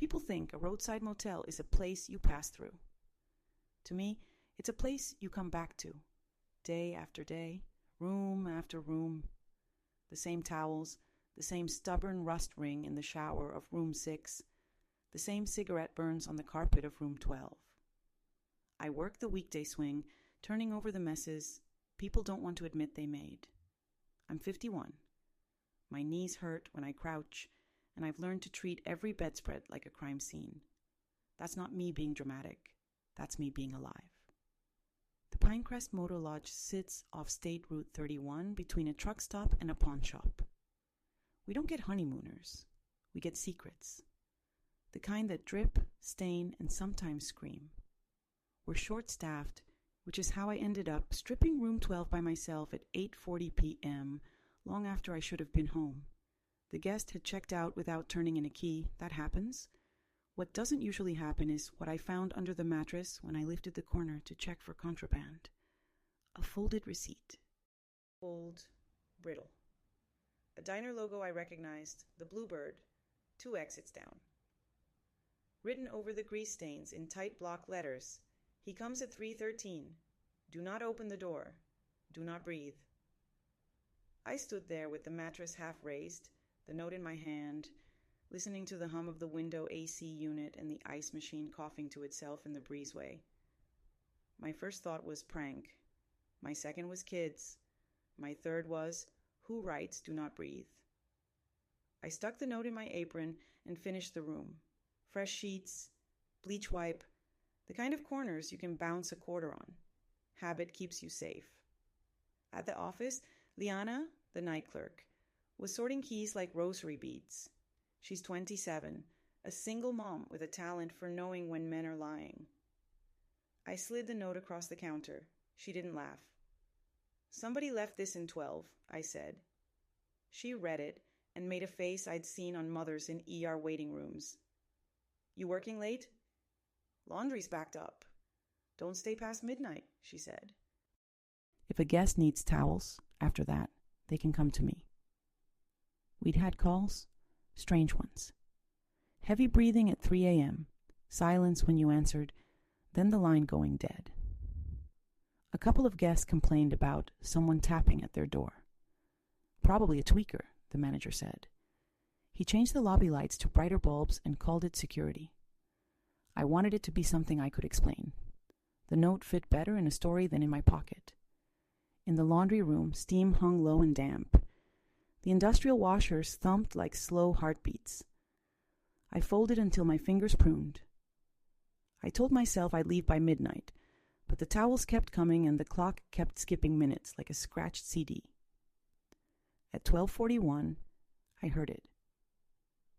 People think a roadside motel is a place you pass through. To me, it's a place you come back to, day after day, room after room. The same towels, the same stubborn rust ring in the shower of room 6, the same cigarette burns on the carpet of room 12. I work the weekday swing, turning over the messes people don't want to admit they made. I'm 51. My knees hurt when I crouch, and I've learned to treat every bedspread like a crime scene. That's not me being dramatic. That's me being alive. The Pinecrest Motor Lodge sits off State Route 31 between a truck stop and a pawn shop. We don't get honeymooners. We get secrets. The kind that drip, stain, and sometimes scream. We're short-staffed, which is how I ended up stripping room 12 by myself at 8:40 p.m., long after I should have been home. The guest had checked out without turning in a key. That happens. What doesn't usually happen is what I found under the mattress when I lifted the corner to check for contraband. A folded receipt. Old, brittle. A diner logo I recognized, the Bluebird, 2 exits down. Written over the grease stains in tight block letters, he comes at 3:13. Do not open the door. Do not breathe. I stood there with the mattress half raised, the note in my hand, listening to the hum of the window AC unit and the ice machine coughing to itself in the breezeway. My first thought was prank. My second was kids. My third was, who writes do not breathe? I stuck the note in my apron and finished the room. Fresh sheets, bleach wipe, the kind of corners you can bounce a quarter on. Habit keeps you safe. At the office, Liana, the night clerk, was sorting keys like rosary beads. She's 27, a single mom with a talent for knowing when men are lying. I slid the note across the counter. She didn't laugh. Somebody left this in 12, I said. She read it and made a face I'd seen on mothers in ER waiting rooms. You working late? Laundry's backed up. Don't stay past midnight, she said. If a guest needs towels, after that, they can come to me. We'd had calls, strange ones. Heavy breathing at 3 a.m., silence when you answered, then the line going dead. A couple of guests complained about someone tapping at their door. Probably a tweaker, the manager said. He changed the lobby lights to brighter bulbs and called it security. I wanted it to be something I could explain. The note fit better in a story than in my pocket. In the laundry room, steam hung low and damp. The industrial washers thumped like slow heartbeats. I folded until my fingers pruned. I told myself I'd leave by midnight, but the towels kept coming and the clock kept skipping minutes like a scratched CD. At 12:41, I heard it.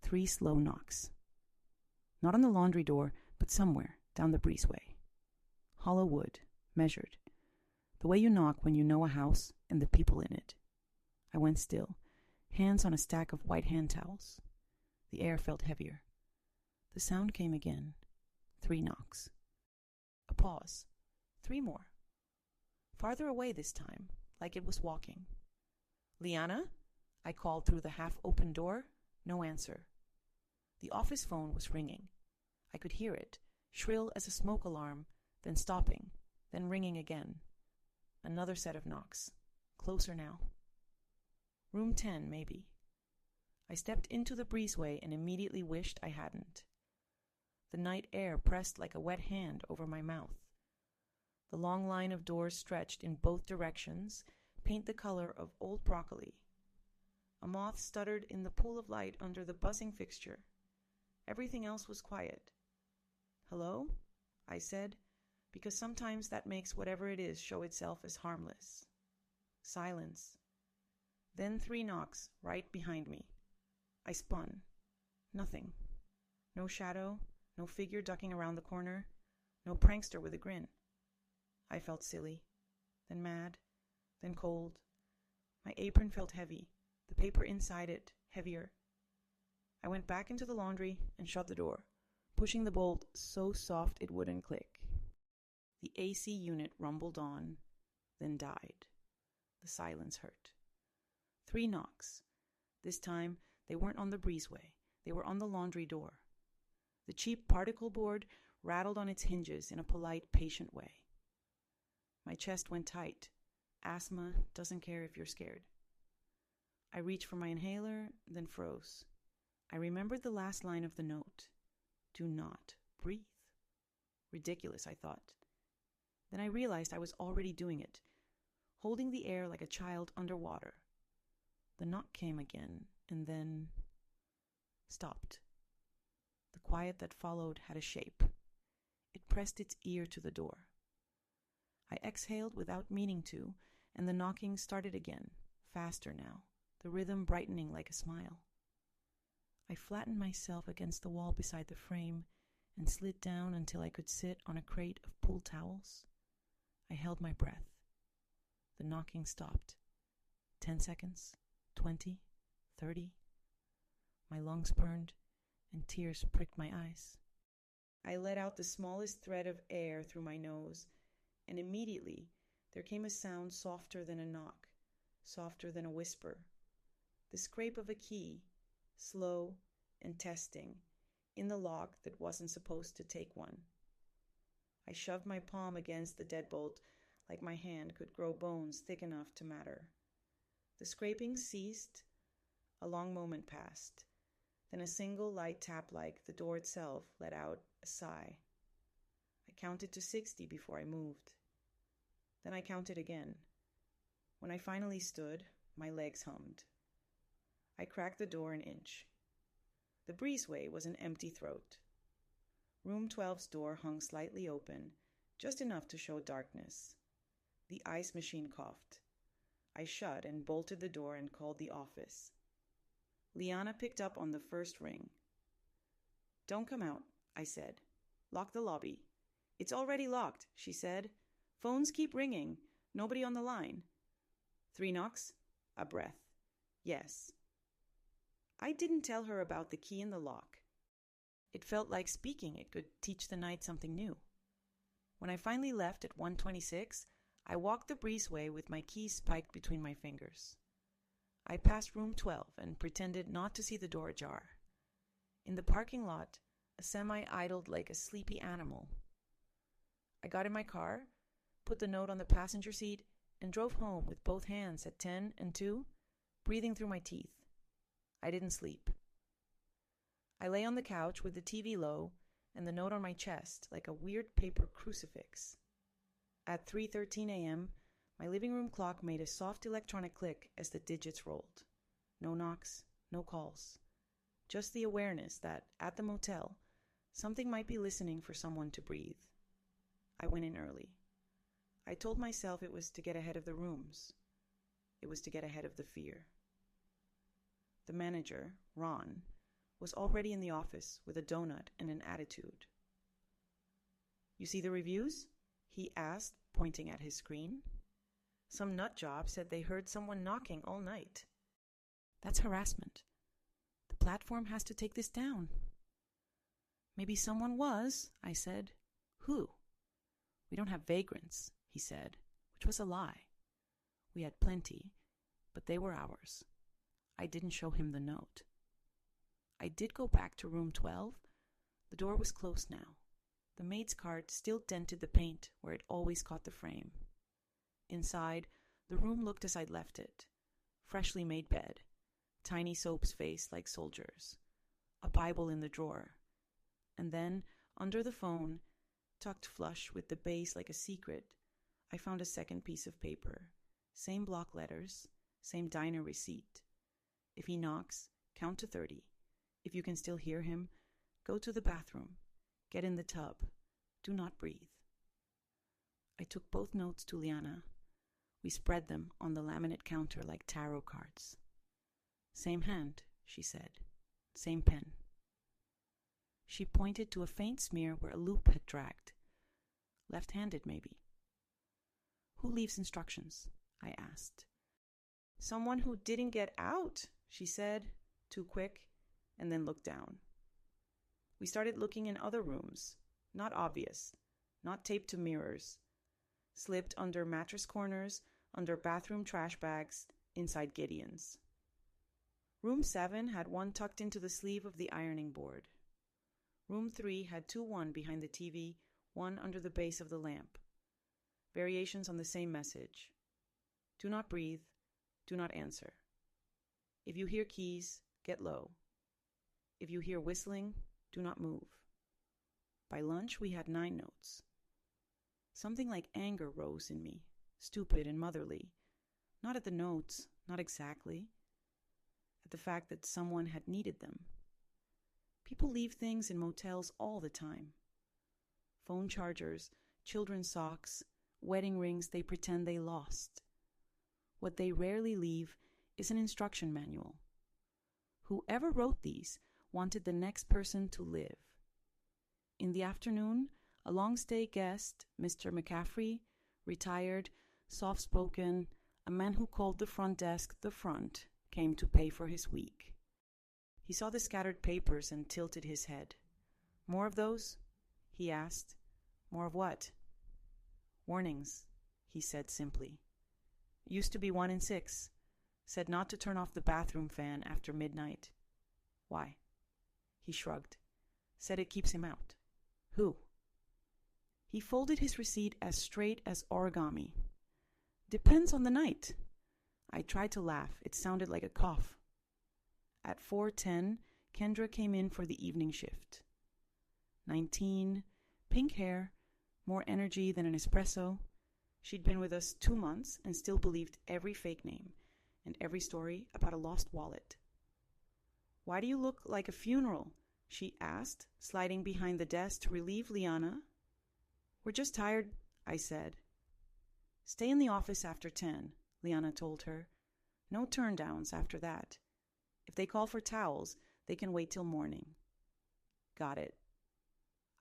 3 slow knocks. Not on the laundry door, but somewhere down the breezeway. Hollow wood, measured. The way you knock when you know a house and the people in it. I went still, hands on a stack of white hand towels. The air felt heavier. The sound came again. 3 knocks. A pause. 3 more. Farther away this time, like it was walking. Liana? I called through the half-open door. No answer. The office phone was ringing. I could hear it, shrill as a smoke alarm, then stopping, then ringing again. Another set of knocks. Closer now. Room 10, maybe. I stepped into the breezeway and immediately wished I hadn't. The night air pressed like a wet hand over my mouth. The long line of doors stretched in both directions, paint the color of old broccoli. A moth stuttered in the pool of light under the buzzing fixture. Everything else was quiet. Hello? I said, because sometimes that makes whatever it is show itself as harmless. Silence. Then 3 knocks right behind me. I spun. Nothing. No shadow, no figure ducking around the corner, no prankster with a grin. I felt silly, then mad, then cold. My apron felt heavy, the paper inside it heavier. I went back into the laundry and shut the door, pushing the bolt so soft it wouldn't click. The AC unit rumbled on, then died. The silence hurt. 3 knocks. This time, they weren't on the breezeway. They were on the laundry door. The cheap particle board rattled on its hinges in a polite, patient way. My chest went tight. Asthma doesn't care if you're scared. I reached for my inhaler, then froze. I remembered the last line of the note. Do not breathe. Ridiculous, I thought. Then I realized I was already doing it, holding the air like a child underwater. The knock came again, and then stopped. The quiet that followed had a shape. It pressed its ear to the door. I exhaled without meaning to, and the knocking started again, faster now, the rhythm brightening like a smile. I flattened myself against the wall beside the frame and slid down until I could sit on a crate of pool towels. I held my breath. The knocking stopped. 10 seconds, 20, 30. My lungs burned, and tears pricked my eyes. I let out the smallest thread of air through my nose, and immediately there came a sound softer than a knock, softer than a whisper. The scrape of a key, slow and testing, in the lock that wasn't supposed to take one. I shoved my palm against the deadbolt like my hand could grow bones thick enough to matter. The scraping ceased. A long moment passed. Then a single light tap like the door itself let out a sigh. I counted to 60 before I moved. Then I counted again. When I finally stood, my legs hummed. I cracked the door an inch. The breezeway was an empty throat. Room 12's door hung slightly open, just enough to show darkness. The ice machine coughed. I shut and bolted the door and called the office. Liana picked up on the first ring. Don't come out, I said. Lock the lobby. It's already locked, she said. Phones keep ringing. Nobody on the line. 3 knocks. A breath. Yes. I didn't tell her about the key in the lock. It felt like speaking it could teach the night something new. When I finally left at 1:26, I walked the breezeway with my keys spiked between my fingers. I passed room 12 and pretended not to see the door ajar. In the parking lot, a semi idled like a sleepy animal. I got in my car, put the note on the passenger seat, and drove home with both hands at 10 and 2, breathing through my teeth. I didn't sleep. I lay on the couch with the TV low and the note on my chest like a weird paper crucifix. At 3:13 a.m., my living room clock made a soft electronic click as the digits rolled. No knocks, no calls. Just the awareness that, at the motel, something might be listening for someone to breathe. I went in early. I told myself it was to get ahead of the rooms. It was to get ahead of the fear. The manager, Ron, was already in the office with a donut and an attitude. You see the reviews? He asked, pointing at his screen. Some nutjob said they heard someone knocking all night. That's harassment. The platform has to take this down. Maybe someone was, I said. Who? We don't have vagrants, he said, which was a lie. We had plenty, but they were ours. I didn't show him the note. I did go back to room 12. The door was closed now. The maid's cart still dented the paint where it always caught the frame. Inside, the room looked as I'd left it. Freshly made bed, tiny soaps faced like soldiers, a Bible in the drawer. And then, under the phone, tucked flush with the base like a secret, I found a second piece of paper. Same block letters, same diner receipt. If he knocks, count to 30. If you can still hear him, go to the bathroom. Get in the tub. Do not breathe. I took both notes to Liana. We spread them on the laminate counter like tarot cards. Same hand, she said. Same pen. She pointed to a faint smear where a loop had dragged. Left-handed, maybe. Who leaves instructions? I asked. Someone who didn't get out, she said, too quick, and then looked down. We started looking in other rooms, not obvious, not taped to mirrors, slipped under mattress corners, under bathroom trash bags, inside Gideon's. Room 7 had one tucked into the sleeve of the ironing board. Room 3 had 2-1 behind the TV, one under the base of the lamp. Variations on the same message. Do not breathe. Do not answer. If you hear keys, get low. If you hear whistling, do not move. By lunch, we had 9 notes. Something like anger rose in me, stupid and motherly. Not at the notes, not exactly. At the fact that someone had needed them. People leave things in motels all the time. Phone chargers, children's socks, wedding rings they pretend they lost. What they rarely leave is an instruction manual. Whoever wrote these wanted the next person to live. In the afternoon, a long-stay guest, Mr. McCaffrey, retired, soft-spoken, a man who called the front desk the front, came to pay for his week. He saw the scattered papers and tilted his head. More of those? He asked. More of what? Warnings, he said simply. Used to be 1 in 6. Said not to turn off the bathroom fan after midnight. Why? He shrugged. Said it keeps him out. Who? He folded his receipt as straight as origami. Depends on the night. I tried to laugh. It sounded like a cough. At 4:10, Kendra came in for the evening shift. 19, pink hair, more energy than an espresso. She'd been with us 2 months and still believed every fake name and every story about a lost wallet. Why do you look like a funeral? She asked, sliding behind the desk to relieve Liana. We're just tired, I said. Stay in the office after 10, Liana told her. No turndowns after that. If they call for towels, they can wait till morning. Got it.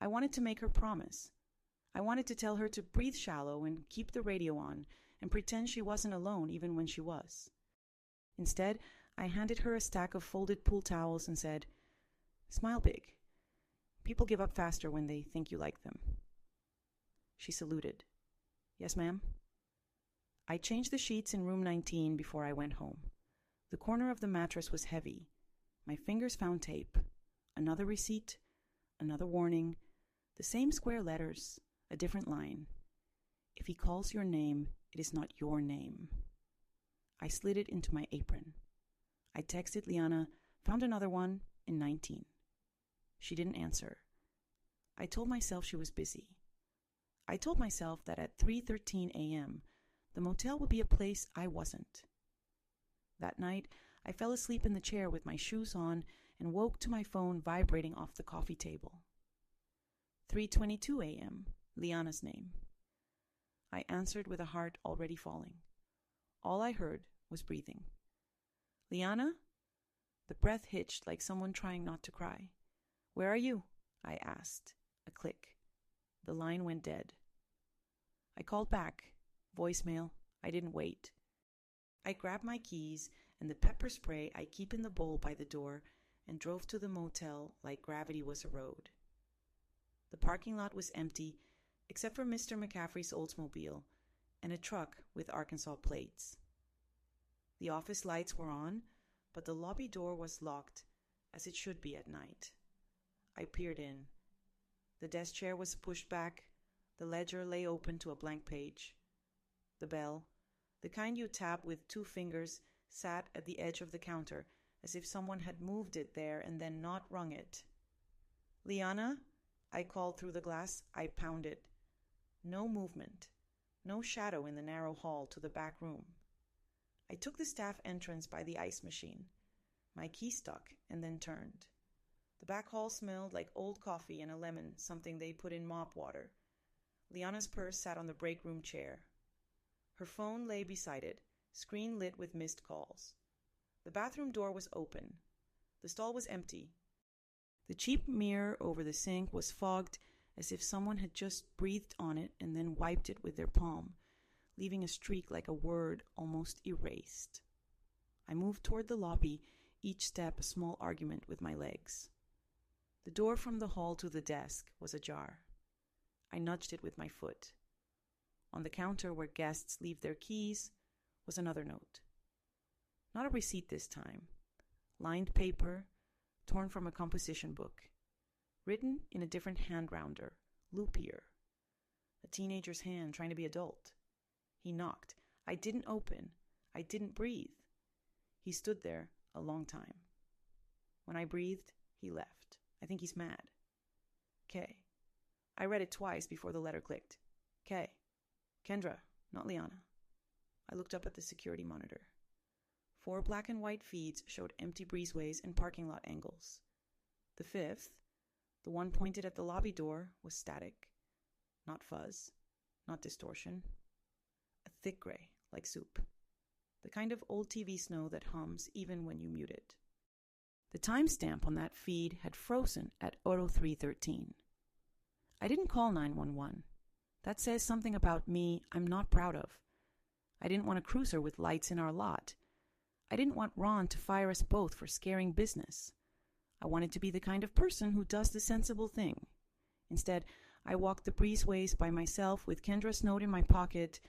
I wanted to make her promise. I wanted to tell her to breathe shallow and keep the radio on and pretend she wasn't alone even when she was. Instead, I handed her a stack of folded pool towels and said, Smile big. People give up faster when they think you like them. She saluted. Yes, ma'am. I changed the sheets in room 19 before I went home. The corner of the mattress was heavy. My fingers found tape. Another receipt, another warning, the same square letters, a different line. If he calls your name, it is not your name. I slid it into my apron. I texted Liana, found another one in 19. She didn't answer. I told myself she was busy. I told myself that at 3:13 a.m., the motel would be a place I wasn't. That night, I fell asleep in the chair with my shoes on and woke to my phone vibrating off the coffee table. 3:22 a.m., Liana's name. I answered with a heart already falling. All I heard was breathing. Liana? The breath hitched like someone trying not to cry. Where are you? I asked. A click. The line went dead. I called back. Voicemail. I didn't wait. I grabbed my keys and the pepper spray I keep in the bowl by the door and drove to the motel like gravity was a road. The parking lot was empty except for Mr. McCaffrey's Oldsmobile and a truck with Arkansas plates. The office lights were on, but the lobby door was locked, as it should be at night. I peered in. The desk chair was pushed back. The ledger lay open to a blank page. The bell, the kind you tap with 2 fingers, sat at the edge of the counter, as if someone had moved it there and then not rung it. Liana? I called through the glass. I pounded. No movement. No shadow in the narrow hall to the back room. I took the staff entrance by the ice machine. My key stuck and then turned. The back hall smelled like old coffee and a lemon, something they put in mop water. Liana's purse sat on the break room chair. Her phone lay beside it, screen lit with missed calls. The bathroom door was open. The stall was empty. The cheap mirror over the sink was fogged as if someone had just breathed on it and then wiped it with their palm, leaving a streak like a word almost erased. I moved toward the lobby, each step a small argument with my legs. The door from the hall to the desk was ajar. I nudged it with my foot. On the counter where guests leave their keys was another note. Not a receipt this time. Lined paper, torn from a composition book. written in a different hand rounder, loopier. A teenager's hand trying to be adult. He knocked. I didn't open. I didn't breathe. He stood there a long time. When I breathed, he left. I think he's mad. K. I read it twice before the letter clicked. K. Kendra, not Liana. I looked up at the security monitor. 4 black and white feeds showed empty breezeways and parking lot angles. The 5th, the one pointed at the lobby door, was static. Not fuzz, not distortion. A thick gray, like soup. The kind of old TV snow that hums even when you mute it. The timestamp on that feed had frozen at 03:13. I didn't call 911. That says something about me I'm not proud of. I didn't want a cruiser with lights in our lot. I didn't want Ron to fire us both for scaring business. I wanted to be the kind of person who does the sensible thing. Instead, I walked the breezeways by myself with Kendra's note in my pocket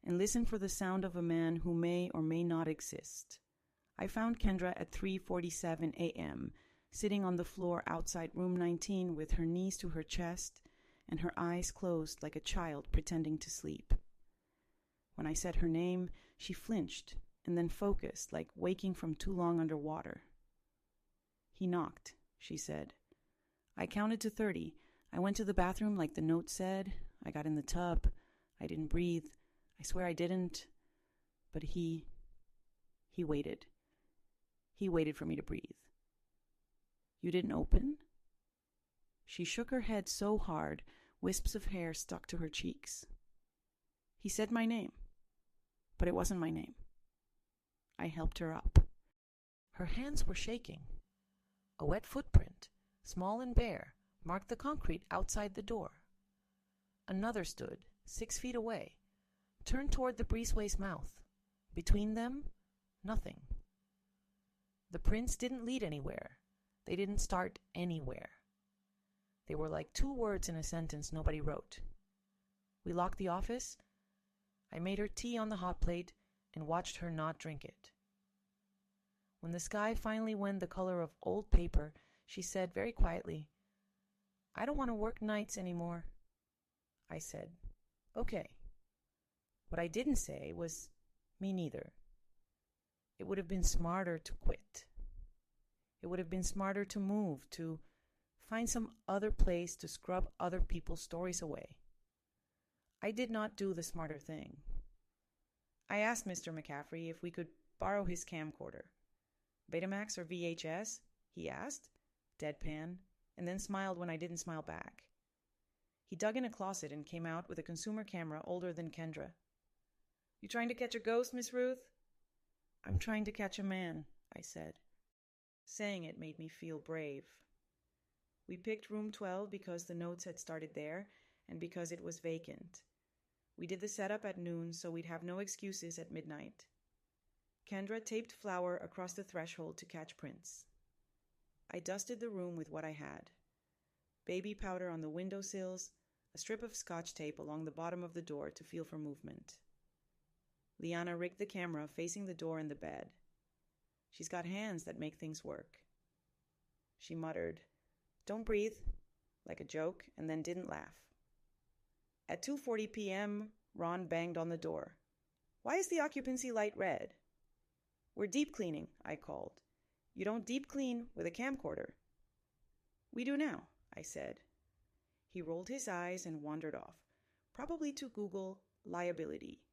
and listened for the sound of a man who may or may not exist. I found Kendra at 3:47 a.m., sitting on the floor outside room 19 with her knees to her chest and her eyes closed like a child pretending to sleep. When I said her name, she flinched and then focused like waking from too long underwater. He knocked, she said. I counted to 30. I went to the bathroom like the note said. I got in the tub. I didn't breathe. I swear I didn't. But he waited. He waited for me to breathe. You didn't open? She shook her head so hard, wisps of hair stuck to her cheeks. He said my name, but it wasn't my name. I helped her up. Her hands were shaking. A wet footprint, small and bare, marked the concrete outside the door. Another stood, 6 feet away, turned toward the breezeway's mouth. Between them, nothing. The prints didn't lead anywhere. They didn't start anywhere. They were like 2 words in a sentence nobody wrote. We locked the office. I made her tea on the hot plate and watched her not drink it. When the sky finally went the color of old paper, she said very quietly, I don't want to work nights anymore. I said, okay. What I didn't say was, me neither. It would have been smarter to quit. It would have been smarter to move, to find some other place to scrub other people's stories away. I did not do the smarter thing. I asked Mr. McCaffrey if we could borrow his camcorder. Betamax or VHS? He asked, deadpan, and then smiled when I didn't smile back. He dug in a closet and came out with a consumer camera older than Kendra. You trying to catch a ghost, Miss Ruth? I'm trying to catch a man, I said. Saying it made me feel brave. We picked room 12 because the notes had started there and because it was vacant. We did the setup at noon so we'd have no excuses at midnight. Kendra taped flour across the threshold to catch prints. I dusted the room with what I had. Baby powder on the windowsills, a strip of scotch tape along the bottom of the door to feel for movement. Liana rigged the camera facing the door and the bed. She's got hands that make things work. She muttered, "Don't breathe," like a joke, and then didn't laugh. At 2:40 p.m., Ron banged on the door. "Why is the occupancy light red?" "We're deep cleaning," I called. "You don't deep clean with a camcorder." "We do now," I said. He rolled his eyes and wandered off, probably to Google liability.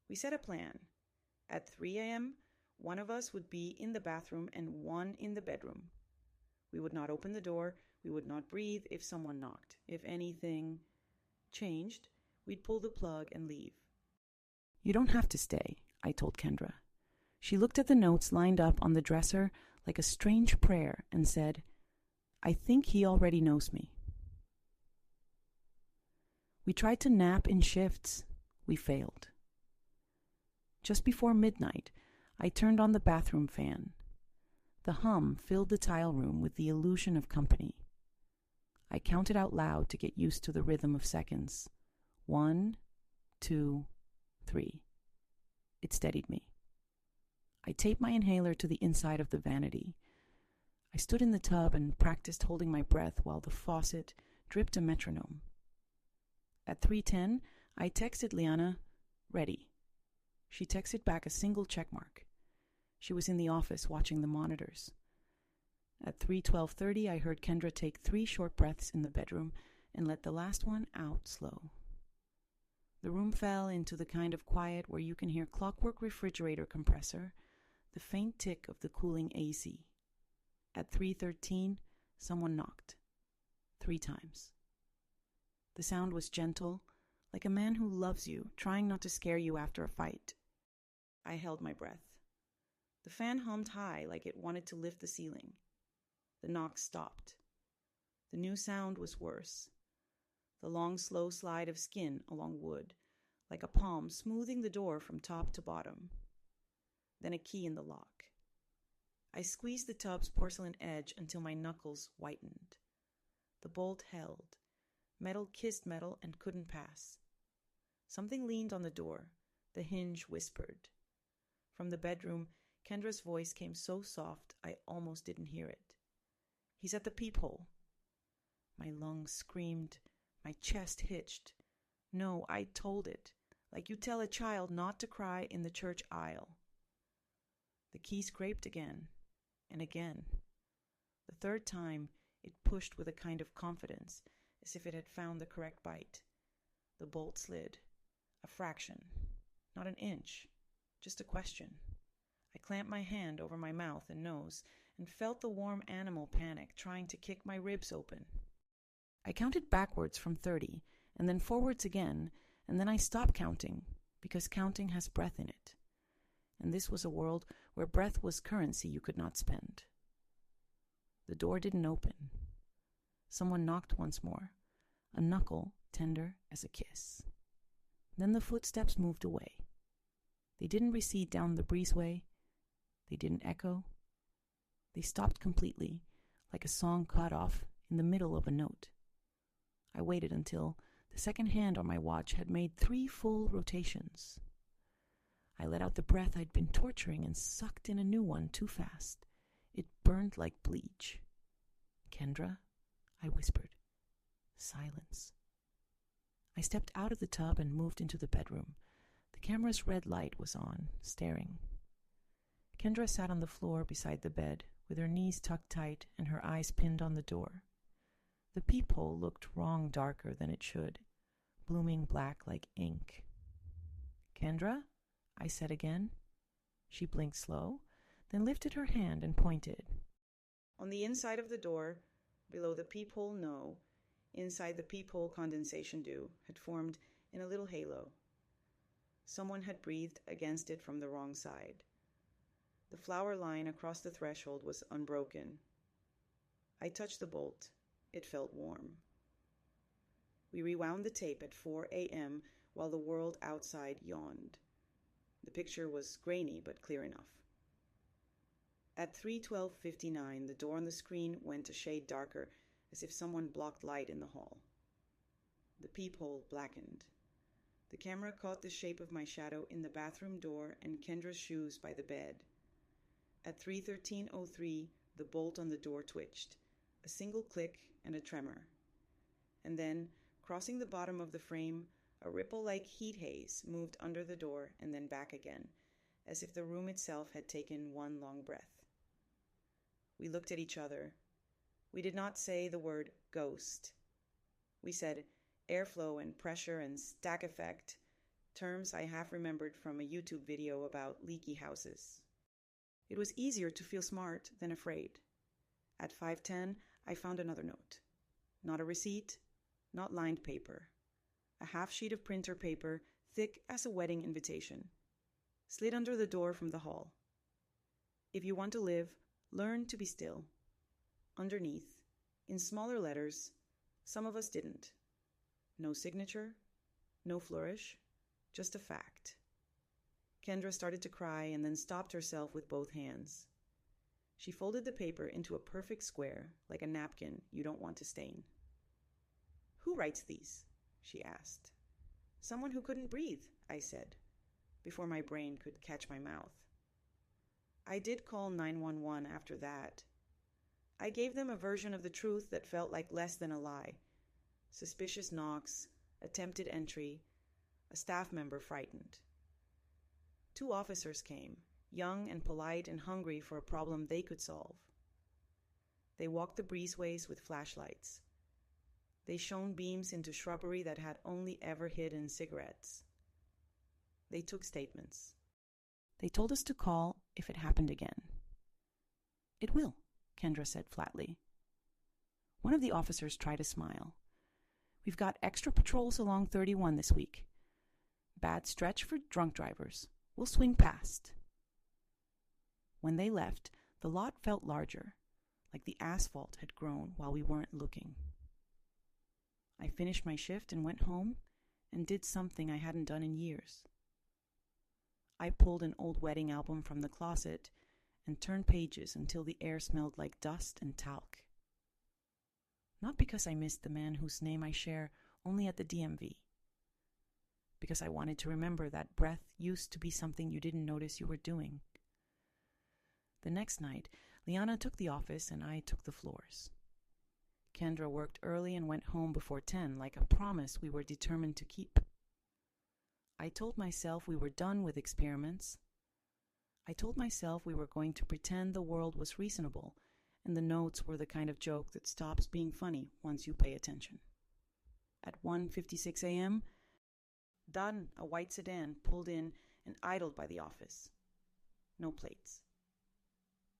We set a plan. At 3 a.m., one of us would be in the bathroom and one in the bedroom. We would not open the door. We would not breathe if someone knocked. If anything changed, we'd pull the plug and leave. "You don't have to stay," I told Kendra. She looked at the notes lined up on the dresser like a strange prayer and said, "I think he already knows me." We tried to nap in shifts. We failed. Just before midnight, I turned on the bathroom fan. The hum filled the tile room with the illusion of company. I counted out loud to get used to the rhythm of seconds. 1, 2, 3. It steadied me. I taped my inhaler to the inside of the vanity. I stood in the tub and practiced holding my breath while the faucet dripped a metronome. At 3:10, I texted Liana, "Ready." She texted back a single checkmark. She was in the office watching the monitors. At 3:12:30, I heard Kendra take 3 short breaths in the bedroom and let the last one out slow. The room fell into the kind of quiet where you can hear clockwork refrigerator compressor, the faint tick of the cooling AC. At 3:13, someone knocked. 3 times. The sound was gentle, like a man who loves you, trying not to scare you after a fight. I held my breath. The fan hummed high like it wanted to lift the ceiling. The knock stopped. The new sound was worse. The long, slow slide of skin along wood, like a palm smoothing the door from top to bottom. Then a key in the lock. I squeezed the tub's porcelain edge until my knuckles whitened. The bolt held. Metal kissed metal and couldn't pass. Something leaned on the door. The hinge whispered. From the bedroom, Kendra's voice came so soft I almost didn't hear it. "He's at the peephole." My lungs screamed. My chest hitched. No, I told it, like you tell a child not to cry in the church aisle. The key scraped again, and again. The third time, it pushed with a kind of confidence, as if it had found the correct bite. The bolt slid. A fraction. Not an inch. Just a question. I clamped my hand over my mouth and nose and felt the warm animal panic trying to kick my ribs open. I counted backwards from 30 and then forwards again, and then I stopped counting because counting has breath in it. And this was a world where breath was currency you could not spend. The door didn't open. Someone knocked once more, a knuckle tender as a kiss. Then the footsteps moved away. They didn't recede down the breezeway. They didn't echo. They stopped completely, like a song cut off in the middle of a note. I waited until the second hand on my watch had made 3 full rotations. I let out the breath I'd been torturing and sucked in a new one too fast. It burned like bleach. "Kendra," I whispered. Silence. I stepped out of the tub and moved into the bedroom. The camera's red light was on, staring. Kendra sat on the floor beside the bed, with her knees tucked tight and her eyes pinned on the door. The peephole looked wrong darker than it should, blooming black like ink. "Kendra?" I said again. She blinked slow, then lifted her hand and pointed. On the inside of the door, below the peephole no, inside the peephole condensation dew had formed in a little halo. Someone had breathed against it from the wrong side. The flower line across the threshold was unbroken. I touched the bolt. It felt warm. We rewound the tape at 4 a.m. while the world outside yawned. The picture was grainy but clear enough. At 3:12:59, the door on the screen went a shade darker, as if someone blocked light in the hall. The peephole blackened. The camera caught the shape of my shadow in the bathroom door and Kendra's shoes by the bed. At 3:13:03, the bolt on the door twitched, a single click and a tremor. And then, crossing the bottom of the frame, a ripple-like heat haze moved under the door and then back again, as if the room itself had taken one long breath. We looked at each other. We did not say the word ghost. We said airflow and pressure and stack effect, terms I half remembered from a YouTube video about leaky houses. It was easier to feel smart than afraid. At 5:10, I found another note. Not a receipt, not lined paper. A half sheet of printer paper, thick as a wedding invitation. Slid under the door from the hall. If you want to live, learn to be still. Underneath, in smaller letters, some of us didn't. No signature, no flourish, just a fact. Kendra started to cry and then stopped herself with both hands. She folded the paper into a perfect square, like a napkin you don't want to stain. "Who writes these?" she asked. "Someone who couldn't breathe," I said, before my brain could catch my mouth. I did call 911 after that. I gave them a version of the truth that felt like less than a lie. Suspicious knocks, attempted entry, a staff member frightened. 2 officers came, young and polite and hungry for a problem they could solve. They walked the breezeways with flashlights. They shone beams into shrubbery that had only ever hidden cigarettes. They took statements. They told us to call if it happened again. "It will," Kendra said flatly. One of the officers tried a smile. "We've got extra patrols along 31 this week. Bad stretch for drunk drivers. We'll swing past." When they left, the lot felt larger, like the asphalt had grown while we weren't looking. I finished my shift and went home and did something I hadn't done in years. I pulled an old wedding album from the closet and turned pages until the air smelled like dust and talc. Not because I missed the man whose name I share only at the DMV. Because I wanted to remember that breath used to be something you didn't notice you were doing. The next night, Liana took the office and I took the floors. Kendra worked early and went home before 10, like a promise we were determined to keep. I told myself we were done with experiments. I told myself we were going to pretend the world was reasonable, and the notes were the kind of joke that stops being funny once you pay attention. At 1:56 a.m., Dan, a white sedan, pulled in and idled by the office. No plates.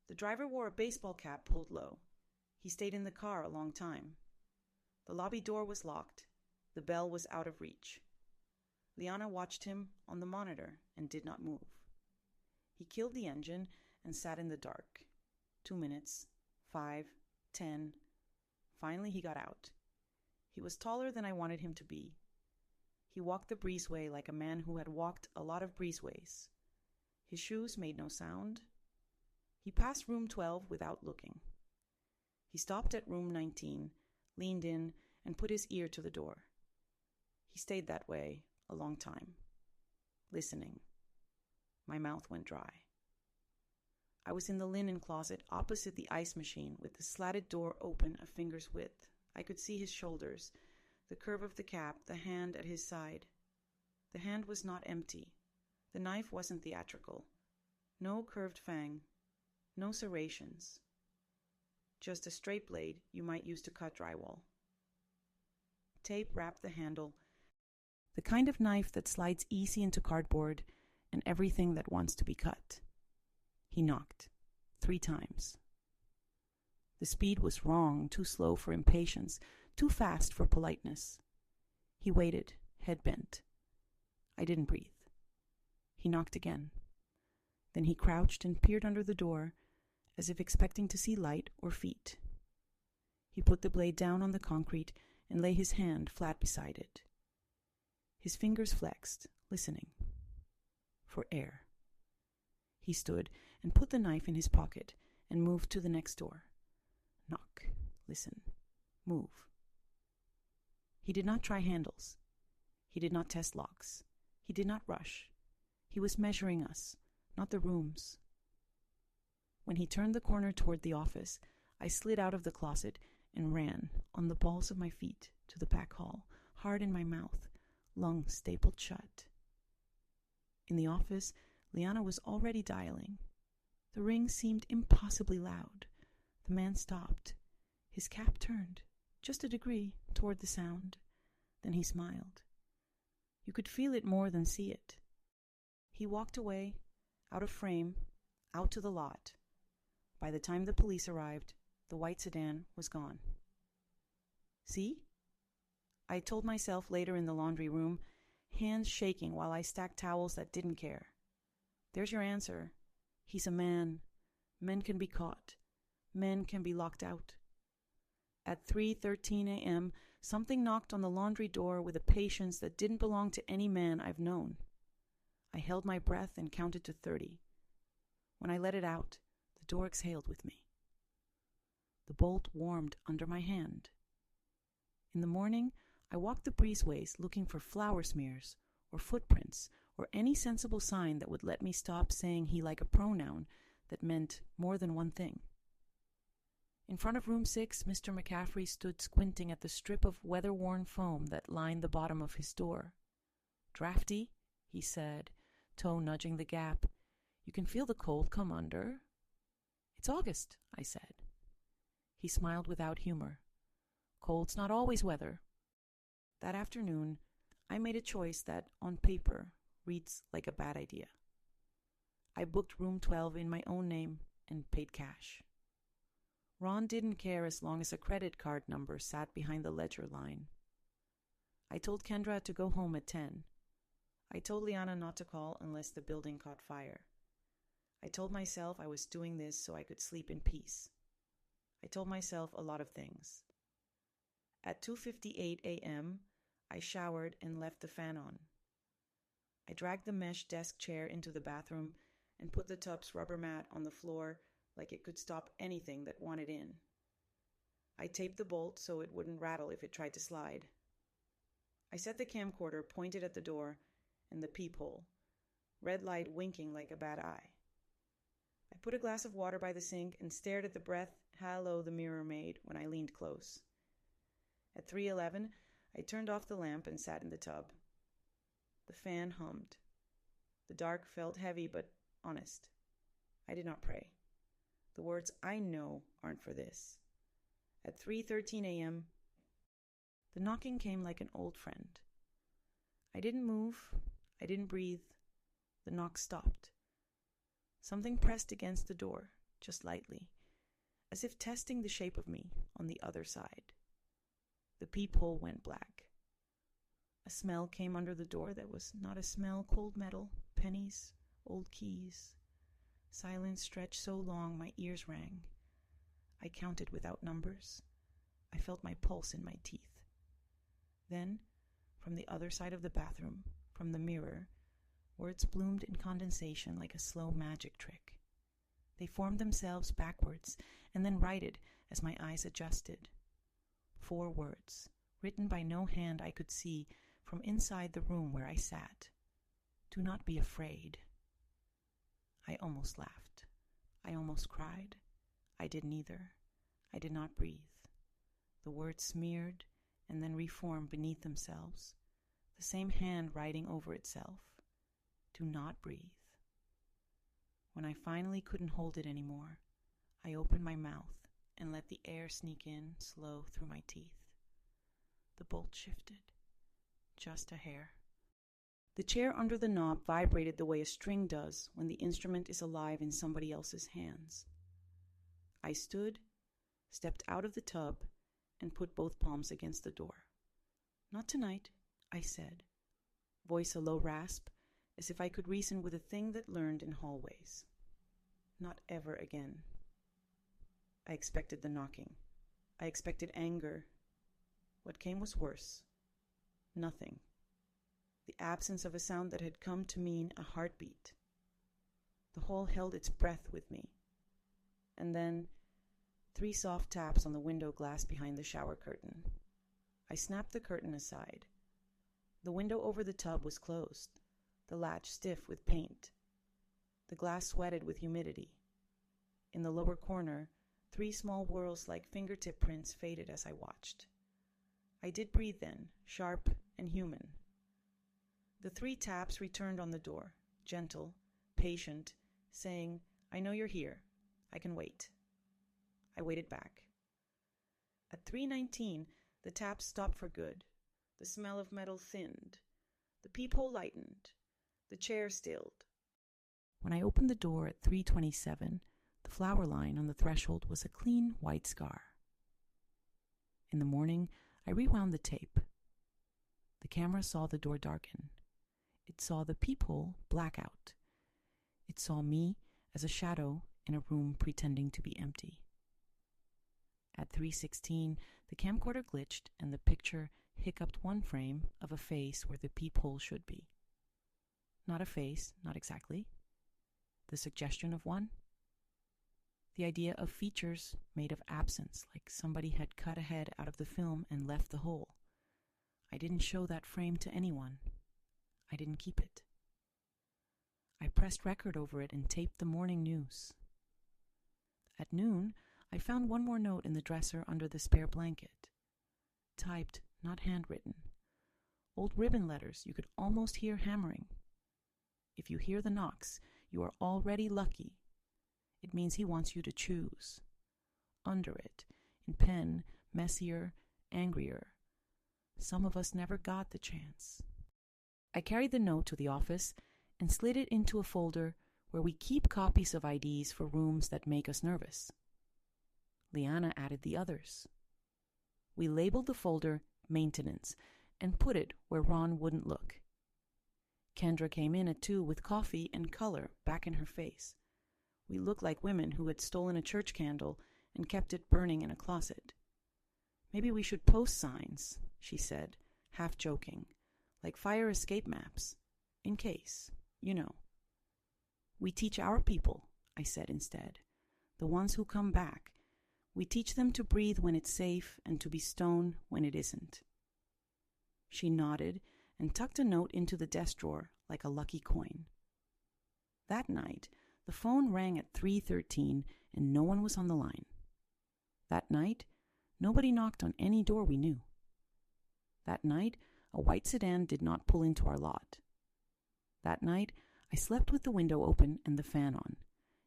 The driver wore a baseball cap pulled low. He stayed in the car a long time. The lobby door was locked. The bell was out of reach. Liana watched him on the monitor and did not move. He killed the engine and sat in the dark. 2 minutes, 5, 10. Finally, he got out. He was taller than I wanted him to be. He walked the breezeway like a man who had walked a lot of breezeways. His shoes made no sound. He passed room 12 without looking. He stopped at room 19, leaned in, and put his ear to the door. He stayed that way a long time, listening. My mouth went dry. I was in the linen closet opposite the ice machine with the slatted door open a finger's width. I could see his shoulders, the curve of the cap, the hand at his side. The hand was not empty. The knife wasn't theatrical. No curved fang. No serrations. Just a straight blade you might use to cut drywall. Tape wrapped the handle, the kind of knife that slides easy into cardboard and everything that wants to be cut. He knocked 3 times. The speed was wrong, too slow for impatience, too fast for politeness. He waited, head bent. I didn't breathe. He knocked again. Then he crouched and peered under the door, as if expecting to see light or feet. He put the blade down on the concrete and lay his hand flat beside it. His fingers flexed, listening. For air. He stood and put the knife in his pocket and moved to the next door. Knock. Listen. Move. He did not try handles. He did not test locks. He did not rush. He was measuring us, not the rooms. When he turned the corner toward the office, I slid out of the closet and ran, on the balls of my feet, to the back hall, hard in my mouth, lungs stapled shut. In the office, Liana was already dialing. The ring seemed impossibly loud. The man stopped. His cap turned, just a degree, toward the sound. Then he smiled. You could feel it more than see it. He walked away, out of frame, out to the lot. By the time the police arrived, the white sedan was gone. See? I told myself later in the laundry room, hands shaking while I stacked towels that didn't care. There's your answer. He's a man. Men can be caught. Men can be locked out. At 3:13 a.m., something knocked on the laundry door with a patience that didn't belong to any man I've known. I held my breath and counted to 30. When I let it out, the door exhaled with me. The bolt warmed under my hand. In the morning, I walked the breezeways looking for flour smears or footprints or any sensible sign that would let me stop saying he like a pronoun that meant more than one thing. In front of room 6, Mr. McCaffrey stood squinting at the strip of weather-worn foam that lined the bottom of his door. "Drafty," he said, toe nudging the gap. "You can feel the cold come under." "It's August," I said. He smiled without humor. "Cold's not always weather." That afternoon, I made a choice that, on paper, reads like a bad idea. I booked room 12 in my own name and paid cash. Ron didn't care as long as a credit card number sat behind the ledger line. I told Kendra to go home at 10. I told Liana not to call unless the building caught fire. I told myself I was doing this so I could sleep in peace. I told myself a lot of things. At 2:58 a.m., I showered and left the fan on. I dragged the mesh desk chair into the bathroom and put the tub's rubber mat on the floor like it could stop anything that wanted in. I taped the bolt so it wouldn't rattle if it tried to slide. I set the camcorder pointed at the door and the peephole, red light winking like a bad eye. I put a glass of water by the sink and stared at the breath halo the mirror made when I leaned close. At 3:11, I turned off the lamp and sat in the tub. The fan hummed. The dark felt heavy but honest. I did not pray. The words I know aren't for this. At 3:13 a.m., the knocking came like an old friend. I didn't move. I didn't breathe. The knock stopped. Something pressed against the door, just lightly, as if testing the shape of me on the other side. The peephole went black. A smell came under the door that was not a smell, cold metal, pennies, old keys. Silence stretched so long my ears rang. I counted without numbers. I felt my pulse in my teeth. Then, from the other side of the bathroom, from the mirror, words bloomed in condensation like a slow magic trick. They formed themselves backwards and then righted as my eyes adjusted. 4 words, written by no hand I could see from inside the room where I sat. "Do not be afraid." I almost laughed. I almost cried. I did neither. I did not breathe. The words smeared and then reformed beneath themselves, the same hand writing over itself. "Do not breathe." When I finally couldn't hold it anymore, I opened my mouth and let the air sneak in slow through my teeth. The bolt shifted, just a hair. The chair under the knob vibrated the way a string does when the instrument is alive in somebody else's hands. I stood, stepped out of the tub, and put both palms against the door. "Not tonight," I said, voice a low rasp, as if I could reason with a thing that learned in hallways. "Not ever again." I expected the knocking. I expected anger. What came was worse. Nothing. The absence of a sound that had come to mean a heartbeat. The hall held its breath with me. And then 3 soft taps on the window glass behind the shower curtain. I snapped the curtain aside. The window over the tub was closed, the latch stiff with paint. The glass sweated with humidity. In the lower corner, 3 small whorls like fingertip prints faded as I watched. I did breathe then, sharp and human. The 3 taps returned on the door, gentle, patient, saying, "I know you're here. I can wait." I waited back. At 3:19, the taps stopped for good. The smell of metal thinned. The peephole lightened. The chair stilled. When I opened the door at 3:27, the flower line on the threshold was a clean white scar. In the morning, I rewound the tape. The camera saw the door darken. It saw the peephole black out. It saw me as a shadow in a room pretending to be empty. At 3:16, the camcorder glitched and the picture hiccuped one frame of a face where the peephole should be. Not a face, not exactly. The suggestion of one. The idea of features made of absence, like somebody had cut a head out of the film and left the hole. I didn't show that frame to anyone. I didn't keep it. I pressed record over it and taped the morning news. At noon, I found one more note in the dresser under the spare blanket. Typed, not handwritten. Old ribbon letters you could almost hear hammering. If you hear the knocks, you are already lucky. It means he wants you to choose. Under it, in pen, messier, angrier. Some of us never got the chance. I carried the note to the office and slid it into a folder where we keep copies of IDs for rooms that make us nervous. Liana added the others. We labeled the folder Maintenance and put it where Ron wouldn't look. Kendra came in at 2 with coffee and color back in her face. We looked like women who had stolen a church candle and kept it burning in a closet. Maybe we should post signs, she said, half joking, like fire escape maps, in case, you know. We teach our people, I said instead, the ones who come back. We teach them to breathe when it's safe and to be stoned when it isn't. She nodded and tucked a note into the desk drawer like a lucky coin. That night, the phone rang at 3:13 and no one was on the line. That night, nobody knocked on any door we knew. That night, a white sedan did not pull into our lot. That night, I slept with the window open and the fan on,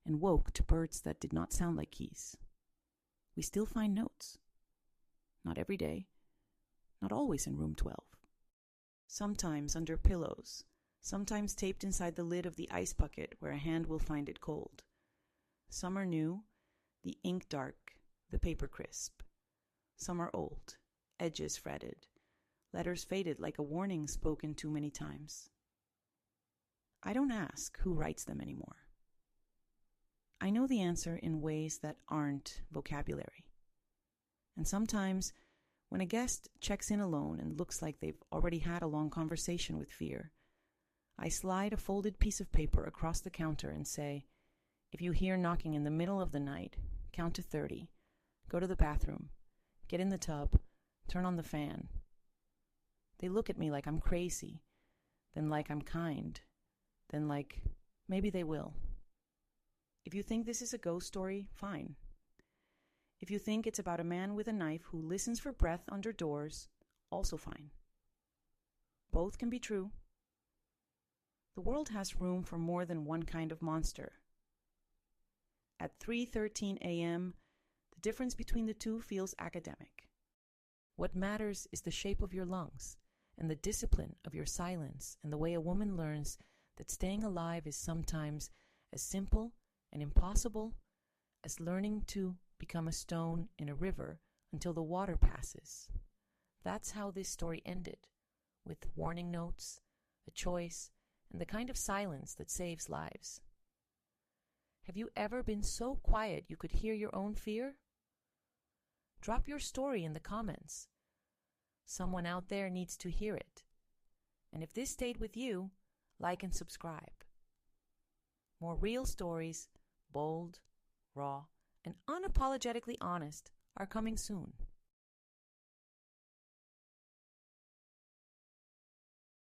and woke to birds that did not sound like keys. We still find notes. Not every day. Not always in room 12. Sometimes under pillows. Sometimes taped inside the lid of the ice bucket where a hand will find it cold. Some are new, the ink dark, the paper crisp. Some are old, edges fretted, letters faded like a warning spoken too many times. I don't ask who writes them anymore. I know the answer in ways that aren't vocabulary. And sometimes, when a guest checks in alone and looks like they've already had a long conversation with fear, I slide a folded piece of paper across the counter and say, if you hear knocking in the middle of the night, count to 30, go to the bathroom, get in the tub, turn on the fan. They look at me like I'm crazy, then like I'm kind, then like maybe they will. If you think this is a ghost story, fine. If you think it's about a man with a knife who listens for breath under doors, also fine. Both can be true. The world has room for more than one kind of monster. At 3:13 a.m., the difference between the two feels academic. What matters is the shape of your lungs and the discipline of your silence and the way a woman learns that staying alive is sometimes as simple and impossible as learning to become a stone in a river until the water passes. That's how this story ended, with warning notes, a choice, and the kind of silence that saves lives. Have you ever been so quiet you could hear your own fear? Drop your story in the comments. Someone out there needs to hear it. And if this stayed with you, like and subscribe. More real stories, bold, raw, and unapologetically honest, are coming soon.